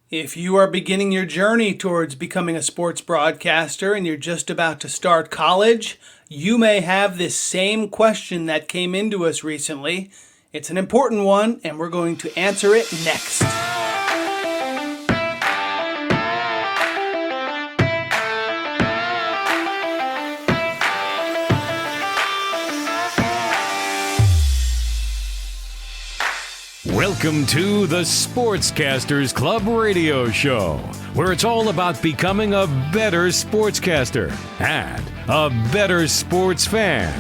If you are beginning your journey towards becoming a sports broadcaster and you're just about to start college, you may have this same question that came into us recently. It's an important one, and we're going to answer it next. Welcome to the Sportscasters Club radio show, where it's all about becoming a better sportscaster and a better sports fan.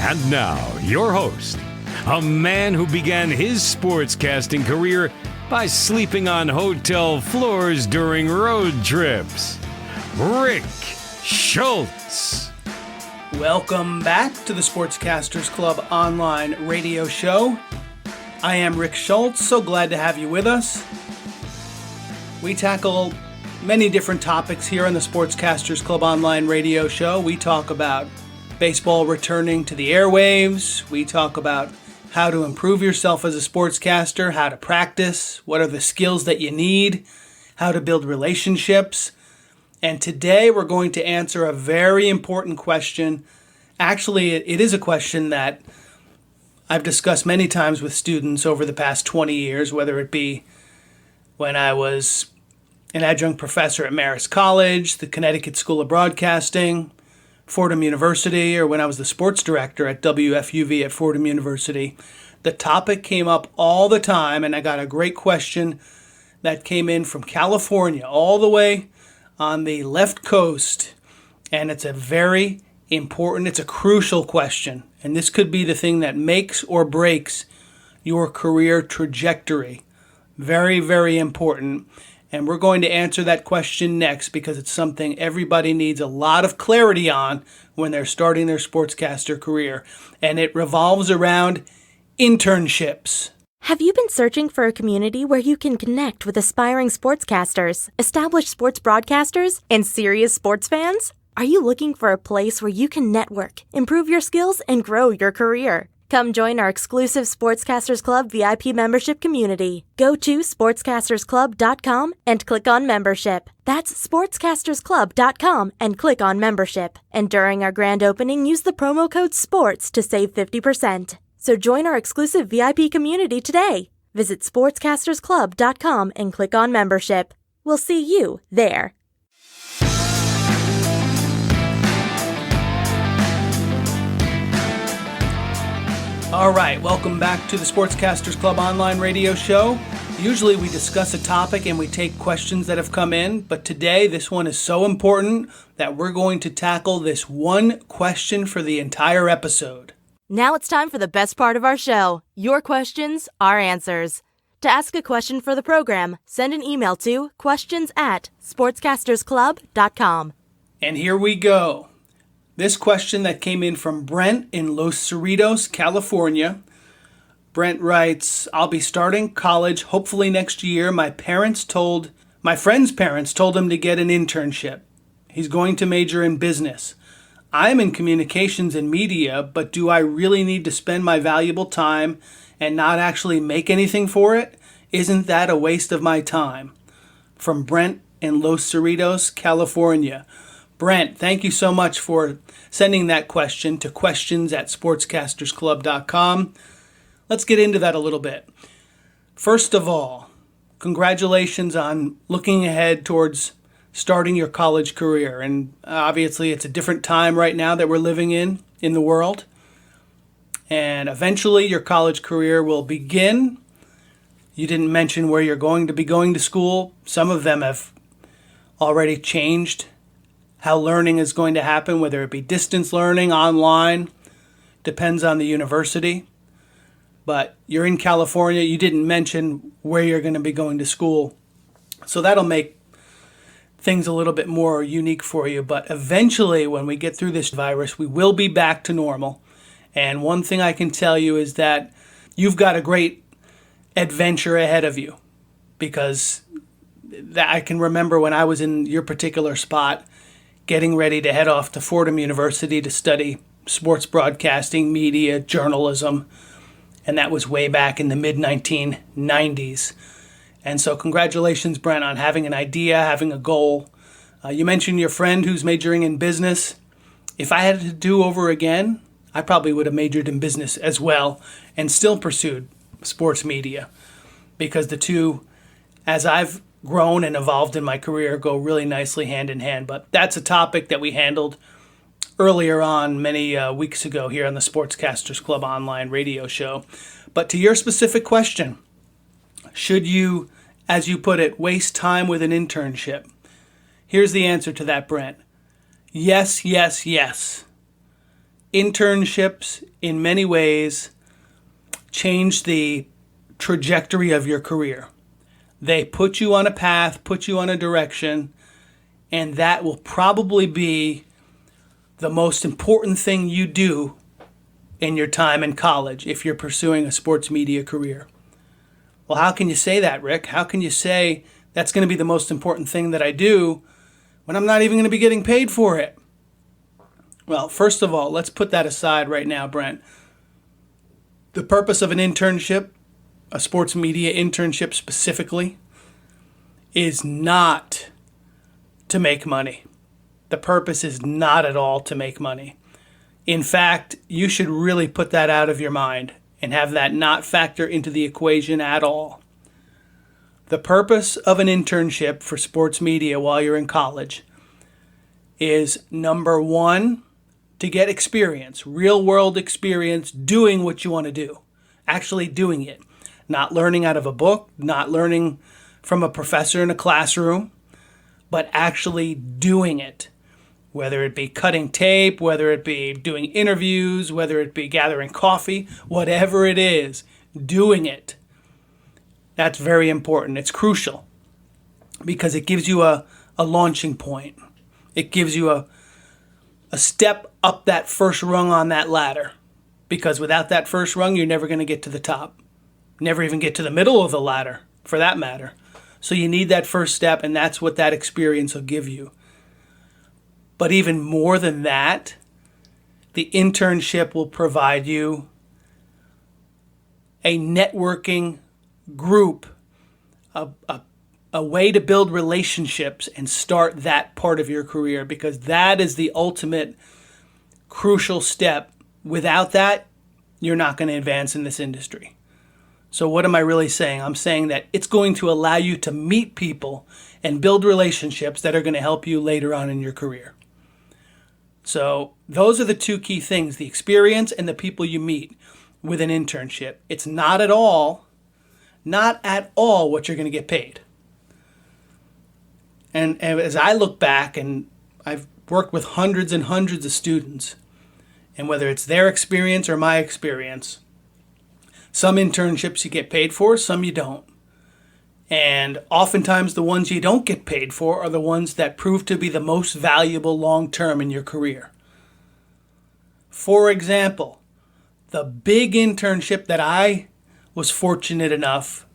And now, your host, a man who began his sportscasting career by sleeping on hotel floors during road trips, Rick Schultz. Welcome back to the Sportscasters Club online radio show. I am Rick Schultz, so glad to have you with us. We tackle many different topics here on the Sportscasters Club online radio show. We talk about baseball returning to the airwaves. We talk about how to improve yourself as a sportscaster, how to practice, what are the skills that you need, how to build relationships. And today we're going to answer a very important question. Actually, it is a question that I've discussed many times with students over the past 20 years, whether it be when I was an adjunct professor at Marist College, the Connecticut School of Broadcasting, Fordham University, or when I was the sports director at WFUV at Fordham University. The topic came up all the time, and I got a great question that came in from California, all the way on the left coast, and it's a very important, it's a crucial question. And this could be the thing that makes or breaks your career trajectory. Very, very important. And we're going to answer that question next because it's something everybody needs a lot of clarity on when they're starting their sportscaster career. And it revolves around internships. Have you been searching for a community where you can connect with aspiring sportscasters, established sports broadcasters, and serious sports fans? Are you looking for a place where you can network, improve your skills, and grow your career? Come join our exclusive Sportscasters Club VIP membership community. Go to sportscastersclub.com and click on membership. That's sportscastersclub.com and click on membership. And during our grand opening, use the promo code SPORTS to save 50%. So join our exclusive VIP community today. Visit sportscastersclub.com and click on membership. We'll see you there. All right, welcome back to the Sportscasters Club online radio show. Usually we discuss a topic and we take questions that have come in, but today this one is so important that we're going to tackle this one question for the entire episode. Now it's time for the best part of our show, your questions, our answers. To ask a question for the program, send an email to questions@sportscastersclub.com. And here we go. This question that came in from Brent in Los Cerritos, California. Brent writes, I'll be starting college hopefully next year. My friend's parents told him to get an internship. He's going to major in business. I'm in communications and media, but do I really need to spend my valuable time and not actually make anything for it? Isn't that a waste of my time? From Brent in Los Cerritos, California. Brent, thank you so much for sending that question to questions@sportscastersclub.com. Let's get into that a little bit. First of all, congratulations on looking ahead towards starting your college career. And obviously it's a different time right now that we're living in the world. And eventually your college career will begin. You didn't mention where you're going to be going to school. Some of them have already changed how learning is going to happen, whether it be distance learning, online, depends on the university. But you're in California, you didn't mention where you're going to be going to school. So that'll make things a little bit more unique for you. But eventually, when we get through this virus, we will be back to normal. And one thing I can tell you is that you've got a great adventure ahead of you. Because I can remember when I was in your particular spot, getting ready to head off to Fordham University to study sports broadcasting, media, journalism, and that was way back in the mid-1990s. And so congratulations, Brent, on having an idea, having a goal. You mentioned your friend who's majoring in business. If I had to do over again, I probably would have majored in business as well and still pursued sports media, because the two, as I've grown and evolved in my career, go really nicely hand in hand. But that's a topic that we handled earlier on many weeks ago here on the Sportscasters Club online radio show. But to your specific question, should you, as you put it, waste time with an internship? Here's the answer to that, Brent. Yes, yes, yes. Internships, in many ways, change the trajectory of your career. They put you on a path, put you on a direction, and that will probably be the most important thing you do in your time in college if you're pursuing a sports media career. Well, how can you say that, Rick? How can you say that's going to be the most important thing that I do when I'm not even going to be getting paid for it? Well, first of all, let's put that aside right now, Brent. The purpose of an internship, a sports media internship specifically, is not to make money. The purpose is not at all to make money. In fact, you should really put that out of your mind and have that not factor into the equation at all. The purpose of an internship for sports media while you're in college is, number one, to get experience, real world experience doing what you want to do, actually doing it, not learning out of a book, not learning from a professor in a classroom, but actually doing it, whether it be cutting tape, whether it be doing interviews, whether it be gathering coffee, whatever it is, doing it. That's very important. It's crucial because it gives you a launching point. It gives you a step up that first rung on that ladder, because without that first rung, you're never going to get to the top, never even get to the middle of the ladder for that matter. So you need that first step, and that's what that experience will give you. But even more than that, the internship will provide you a networking group, a way to build relationships and start that part of your career, because that is the ultimate crucial step. Without that, you're not going to advance in this industry. So what am I really saying? I'm saying that it's going to allow you to meet people and build relationships that are going to help you later on in your career. So those are the two key things, the experience and the people you meet with an internship. It's not at all what you're going to get paid. And as I look back, and I've worked with hundreds and hundreds of students, and whether it's their experience or my experience, some internships you get paid for, some you don't. And oftentimes the ones you don't get paid for are the ones that prove to be the most valuable long-term in your career. For example, the big internship that I was fortunate enough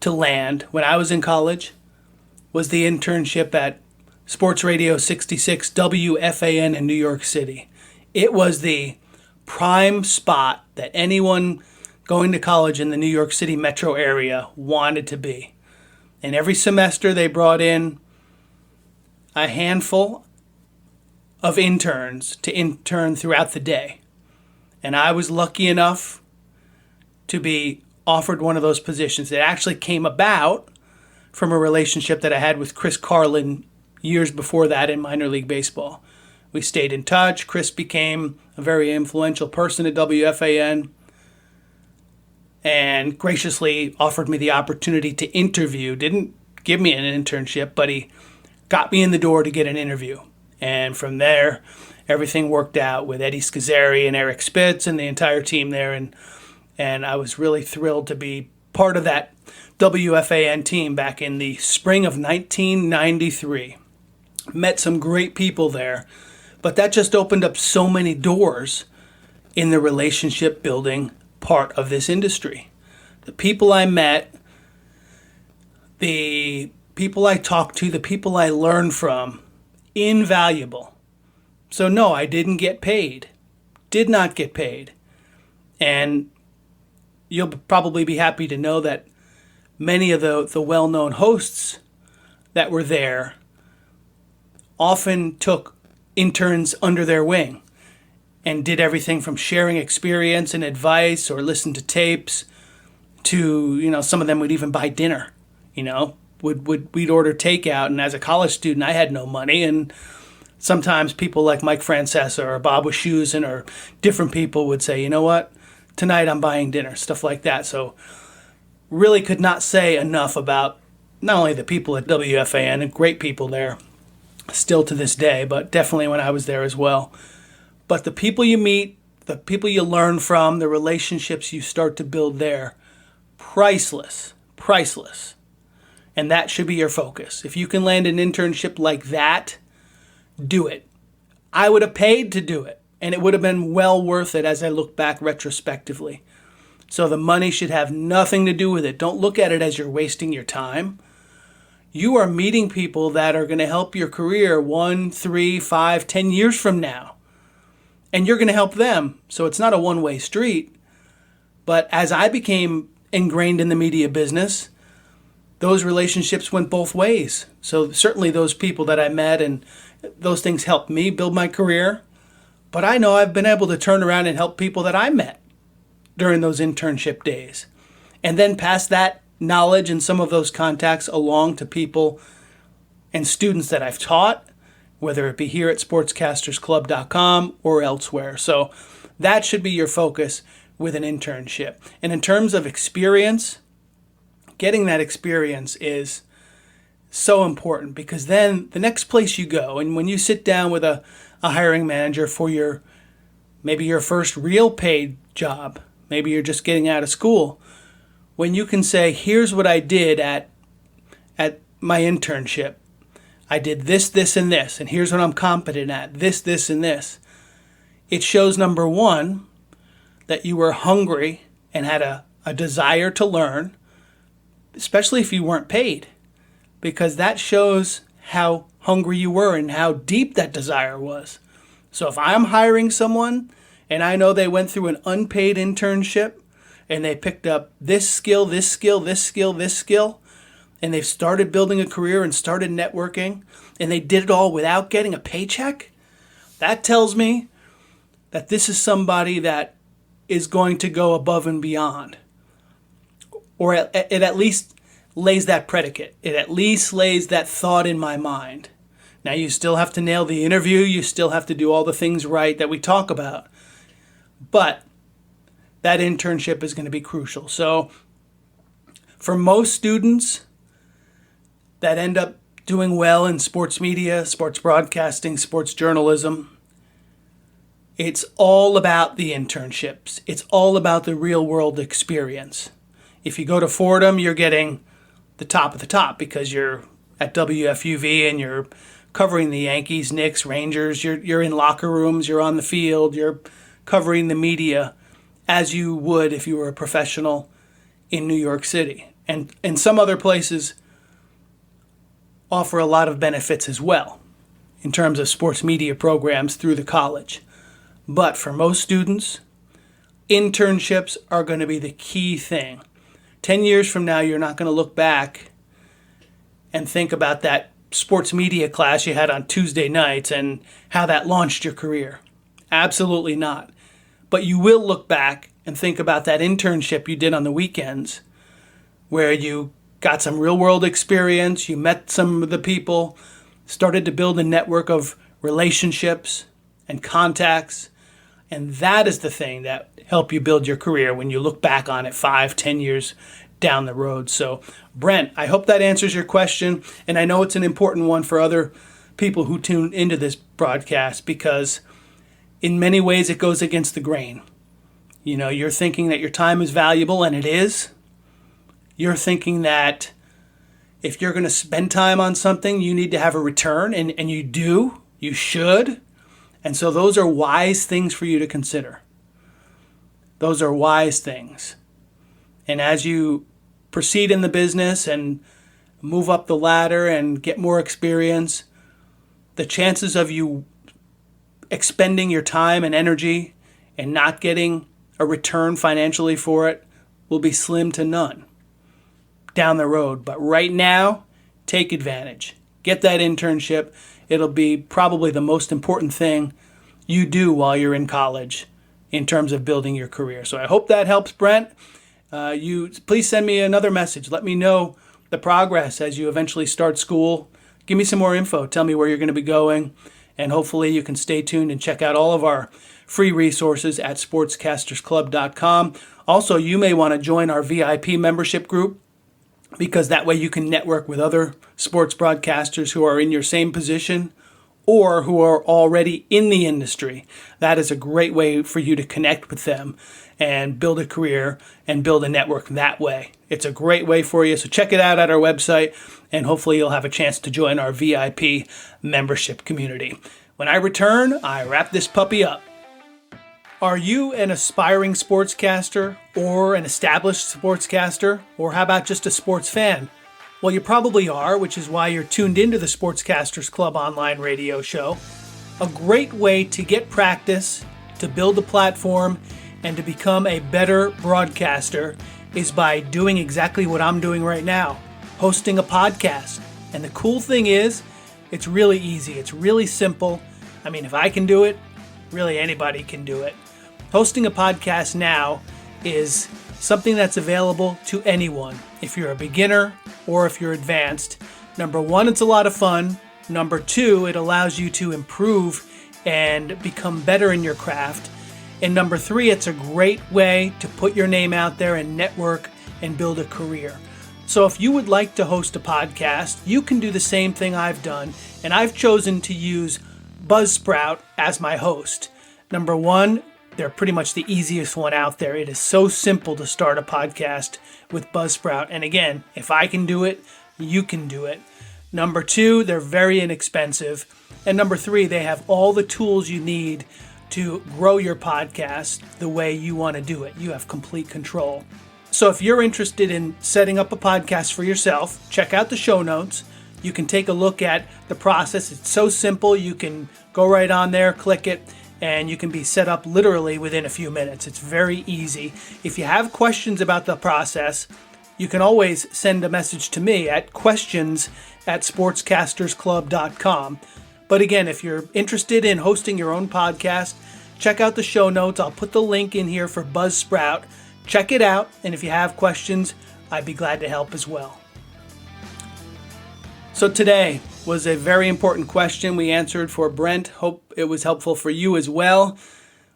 to land when I was in college was the internship at Sports Radio 66 WFAN in New York City. It was the prime spot that anyone going to college in the New York City metro area wanted to be. And every semester they brought in a handful of interns to intern throughout the day. And I was lucky enough to be offered one of those positions. It actually came about from a relationship that I had with Chris Carlin years before that in minor league baseball. We stayed in touch. Chris became a very influential person at WFAN and graciously offered me the opportunity to interview. Didn't give me an internship, but he got me in the door to get an interview. And from there, everything worked out with Eddie Scazzeri and Eric Spitz and the entire team there. And I was really thrilled to be part of that WFAN team back in the spring of 1993. Met some great people there, but that just opened up so many doors in the relationship building part of this industry. The people I met, the people I talked to, the people I learned from, invaluable. So no, I didn't get paid. Did not get paid. And you'll probably be happy to know that many of the well-known hosts that were there often took interns under their wing and did everything from sharing experience and advice or listen to tapes to, some of them would even buy dinner, we'd order takeout. And as a college student, I had no money. And sometimes people like Mike Francesa or Bob Wischusen or different people would say, you know what, tonight I'm buying dinner, stuff like that. So really could not say enough about not only the people at WFAN, and great people there still to this day, but definitely when I was there as well. But the people you meet, the people you learn from, the relationships you start to build there, priceless. And that should be your focus. If you can land an internship like that, do it. I would have paid to do it, and it would have been well worth it as I look back retrospectively. So the money should have nothing to do with it. Don't look at it as you're wasting your time. You are meeting people that are going to help your career 1, 3, 5, 10 years from now. And you're going to help them. So it's not a one-way street. But as I became ingrained in the media business, those relationships went both ways. So certainly those people that I met and those things helped me build my career. But I know I've been able to turn around and help people that I met during those internship days. And then pass that knowledge and some of those contacts along to people and students that I've taught, whether it be here at sportscastersclub.com or elsewhere. So that should be your focus with an internship. And in terms of experience, getting that experience is so important, because then the next place you go, and when you sit down with a hiring manager for maybe your first real paid job, maybe you're just getting out of school, when you can say, here's what I did at my internship. I did this, this, and this, and here's what I'm competent at, this, and this. It shows, number one, that you were hungry and had a desire to learn, especially if you weren't paid, because that shows how hungry you were and how deep that desire was. So if I'm hiring someone and I know they went through an unpaid internship and they picked up this skill, this skill, this skill, this skill, and they've started building a career and started networking, and they did it all without getting a paycheck, that tells me that this is somebody that is going to go above and beyond. Or it at least lays that predicate. It at least lays that thought in my mind. Now, you still have to nail the interview. You still have to do all the things right that we talk about. But that internship is going to be crucial. So for most students that end up doing well in sports media, sports broadcasting, sports journalism, it's all about the internships. It's all about the real world experience. If you go to Fordham, you're getting the top of the top because you're at WFUV and you're covering the Yankees, Knicks, Rangers. You're in locker rooms, you're on the field, you're covering the media as you would if you were a professional in New York City. And some other places offer a lot of benefits as well in terms of sports media programs through the college. But for most students, internships are going to be the key thing. 10 years from now, you're not going to look back and think about that sports media class you had on Tuesday nights and how that launched your career. Absolutely not. But you will look back and think about that internship you did on the weekends where you got some real world experience, you met some of the people, started to build a network of relationships and contacts. And that is the thing that helped you build your career when you look back on it 5, 10 years down the road. So, Brent, I hope that answers your question. And I know it's an important one for other people who tune into this broadcast because in many ways it goes against the grain. You're thinking that your time is valuable, and it is. You're thinking that if you're going to spend time on something, you need to have a return, and you do. You should. And so those are wise things for you to consider. Those are wise things. And as you proceed in the business and move up the ladder and get more experience, the chances of you expending your time and energy and not getting a return financially for it will be slim to none. down the road. But right now, take advantage. Get that internship. It'll be probably the most important thing you do while you're in college in terms of building your career. So I hope that helps, Brent. You please send me another message. Let me know the progress as you eventually start school. Give me some more info. Tell me where you're going to be going. And hopefully you can stay tuned and check out all of our free resources at sportscastersclub.com. Also, you may want to join our VIP membership group, because that way you can network with other sports broadcasters who are in your same position or who are already in the industry. That is a great way for you to connect with them and build a career and build a network that way. It's a great way for you. So check it out at our website, and hopefully you'll have a chance to join our VIP membership community. When I return, I wrap this puppy up. Are you an aspiring sportscaster or an established sportscaster? Or how about just a sports fan? Well, you probably are, which is why you're tuned into the Sportscasters Club online radio show. A great way to get practice, to build a platform, and to become a better broadcaster is by doing exactly what I'm doing right now, hosting a podcast. And the cool thing is, it's really easy. It's really simple. I mean, if I can do it, really anybody can do it. Hosting a podcast now is something that's available to anyone. If you're a beginner or if you're advanced, number one, it's a lot of fun. Number two, it allows you to improve and become better in your craft. And number three, it's a great way to put your name out there and network and build a career. So if you would like to host a podcast, you can do the same thing I've done. And I've chosen to use Buzzsprout as my host. Number one, they're pretty much the easiest one out there. It is so simple to start a podcast with Buzzsprout. And again, if I can do it, you can do it. Number two, they're very inexpensive. And number three, they have all the tools you need to grow your podcast the way you want to do it. You have complete control. So if you're interested in setting up a podcast for yourself, check out the show notes. You can take a look at the process. It's so simple. You can go right on there, click it, and you can be set up literally within a few minutes. It's very easy. If you have questions about the process, you can always send a message to me at questions@sportscastersclub.com. But again, if you're interested in hosting your own podcast, check out the show notes. I'll put the link in here for Buzzsprout. Check it out, and if you have questions, I'd be glad to help as well. So today was a very important question we answered for Brent. Hope it was helpful for you as well.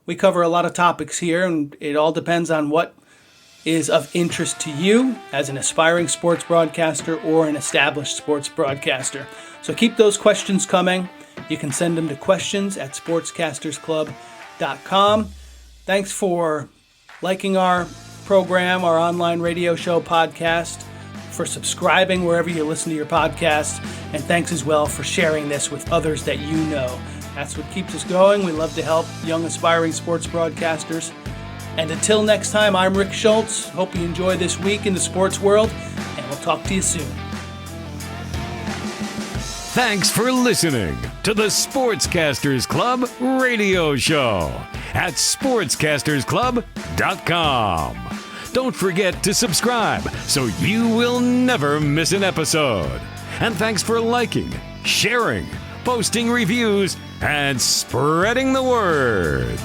We cover a lot of topics here, and it all depends on what is of interest to you as an aspiring sports broadcaster or an established sports broadcaster. So keep those questions coming. You can send them to questions@sportscastersclub.com. Thanks for liking our program, our online radio show podcast, for subscribing wherever you listen to your podcasts, and thanks as well for sharing this with others that you know. That's what keeps us going. We love to help young aspiring sports broadcasters. And until next time, I'm Rick Schultz. Hope you enjoy this week in the sports world, and we'll talk to you soon. Thanks for listening to the Sportscasters Club radio show at sportscastersclub.com. Don't forget to subscribe so you will never miss an episode. And thanks for liking, sharing, posting reviews, and spreading the word.